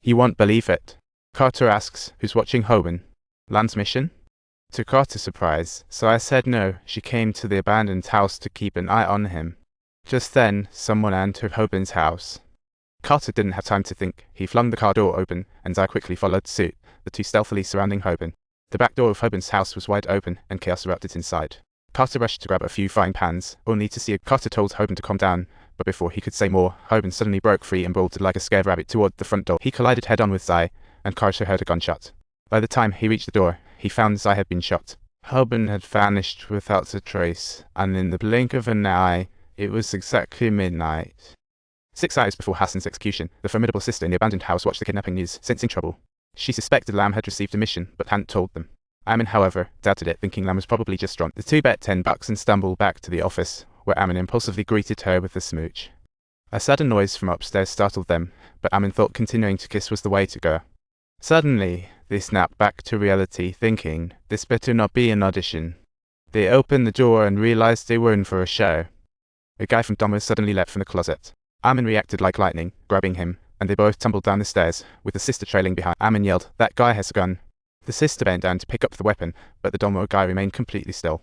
You won't believe it. Carter asks, who's watching Hobben? Lam's mission? To Carter's surprise, so I said no. She came to the abandoned house to keep an eye on him. Just then, someone entered Hobben's house. Carter didn't have time to think. He flung the car door open, and I quickly followed suit, the two stealthily surrounding Hobben. The back door of Hobben's house was wide open, and chaos erupted inside. Carter rushed to grab a few frying pans, only to see Carter told Hobben to calm down, but before he could say more, Hobben suddenly broke free and bolted like a scared rabbit toward the front door. He collided head-on with Zai, and Carter heard a gunshot. By the time he reached the door, he found Zai had been shot. Hobben had vanished without a trace, and in the blink of an eye, it was exactly midnight. 6 hours before Hassan's execution, the formidable sister in the abandoned house watched the kidnapping news, sensing trouble. She suspected Lam had received a mission, but hadn't told them. Amin, however, doubted it, thinking Lam was probably just drunk. The two bet $10 and stumbled back to the office, where Amin impulsively greeted her with a smooch. A sudden noise from upstairs startled them, but Amin thought continuing to kiss was the way to go. Suddenly, they snapped back to reality, thinking, this better not be an audition. They opened the door and realized they were in for a show. A guy from Dahmer suddenly leapt from the closet. Amin reacted like lightning, grabbing him, and they both tumbled down the stairs, with the sister trailing behind. Amin yelled, "That guy has a gun." The sister bent down to pick up the weapon, but the Dahmer guy remained completely still.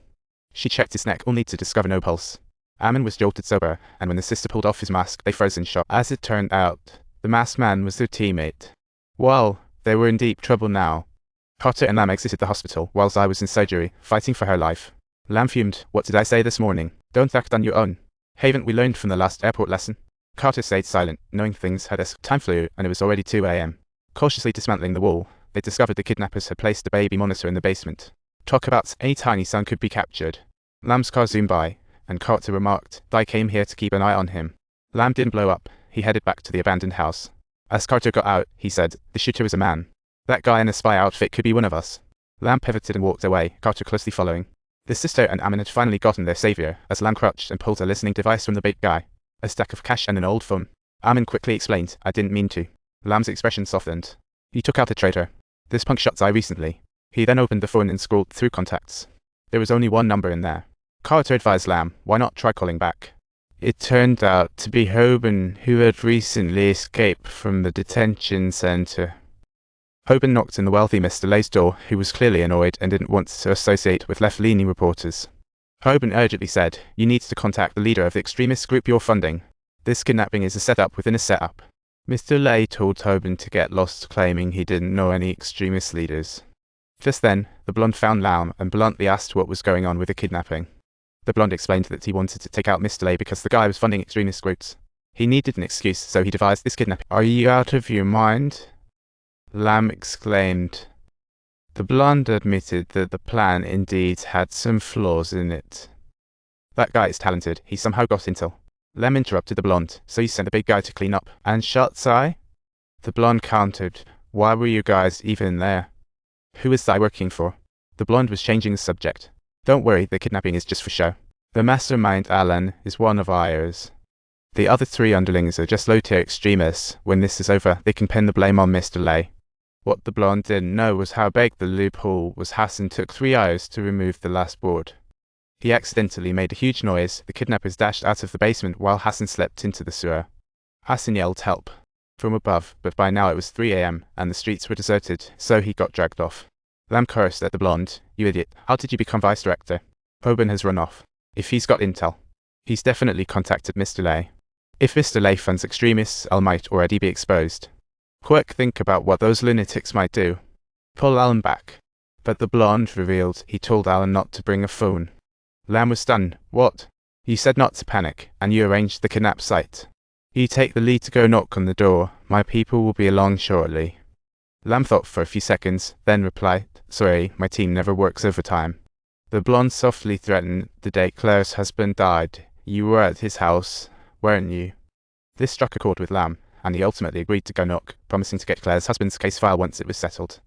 She checked his neck, only to discover no pulse. Amin was jolted sober, and when the sister pulled off his mask, they froze in shock. As it turned out, the masked man was their teammate. Well, they were in deep trouble now. Carter and Lam exited the hospital, while Zai was in surgery, fighting for her life. Lam fumed, "What did I say this morning? Don't act on your own. Haven't we learned from the last airport lesson?" Carter stayed silent, knowing things had escalated. Time flew, and it was already 2 a.m. Cautiously dismantling the wall, they discovered the kidnappers had placed a baby monitor in the basement. Talk about any tiny son could be captured. Lam's car zoomed by, and Carter remarked, "I came here to keep an eye on him." Lam didn't blow up. He headed back to the abandoned house. As Carter got out, he said, "The shooter is a man. That guy in a spy outfit could be one of us." Lam pivoted and walked away, Carter closely following. The sister and Amin had finally gotten their savior, as Lam crouched and pulled a listening device from the big guy. A stack of cash and an old phone. Amin quickly explained, "I didn't mean to." Lam's expression softened. He took out the traitor. "This punk shot Zai recently." He then opened the phone and scrolled through contacts. There was only one number in there. Carter advised Lam, "Why not try calling back?" It turned out to be Hobben, who had recently escaped from the detention center. Hobben knocked on the wealthy Mr. Lay's door, who was clearly annoyed and didn't want to associate with left-leaning reporters. Hobben urgently said, "You need to contact the leader of the extremist group you're funding. This kidnapping is a setup within a setup." Mr. Lay told Hobben to get lost, claiming he didn't know any extremist leaders. Just then, the blonde found Lam and bluntly asked what was going on with the kidnapping. The blonde explained that he wanted to take out Mr. Lay because the guy was funding extremist groups. He needed an excuse, so he devised this kidnapping. "Are you out of your mind?" Lam exclaimed. The blonde admitted that the plan indeed had some flaws in it. "That guy is talented. He somehow got intel." Lam interrupted the blonde, "So you sent the big guy to clean up and shot Zai?" The blonde countered, "Why were you guys even there? Who is Zai working for?" The blonde was changing the subject. "Don't worry, the kidnapping is just for show. The mastermind, Alan, is one of ours. The other 3 underlings are just low-tier extremists. When this is over, they can pin the blame on Mr. Lay." What the blonde didn't know was how big the loophole was. Hassan took 3 hours to remove the last board. He accidentally made a huge noise. The kidnappers dashed out of the basement while Hassan slipped into the sewer. Hassan yelled help from above, but by now it was 3 a.m. and the streets were deserted, so he got dragged off. Lam cursed at the blonde. "You idiot, how did you become vice director? Hobben has run off. If he's got intel, he's definitely contacted Mr. Lay. If Mr. Lay funds extremists, Al might already be exposed. Quick, think about what those lunatics might do. Pull Alan back." But the blonde revealed he told Alan not to bring a phone. Lam was stunned. "What? You said not to panic, and you arranged the kidnap site. You take the lead to go knock on the door. My people will be along shortly." Lam thought for a few seconds, then replied, "Sorry, my team never works overtime." The blonde softly threatened, "The day Claire's husband died, you were at his house, weren't you?" This struck a chord with Lam, and he ultimately agreed to go knock, promising to get Claire's husband's case filed once it was settled.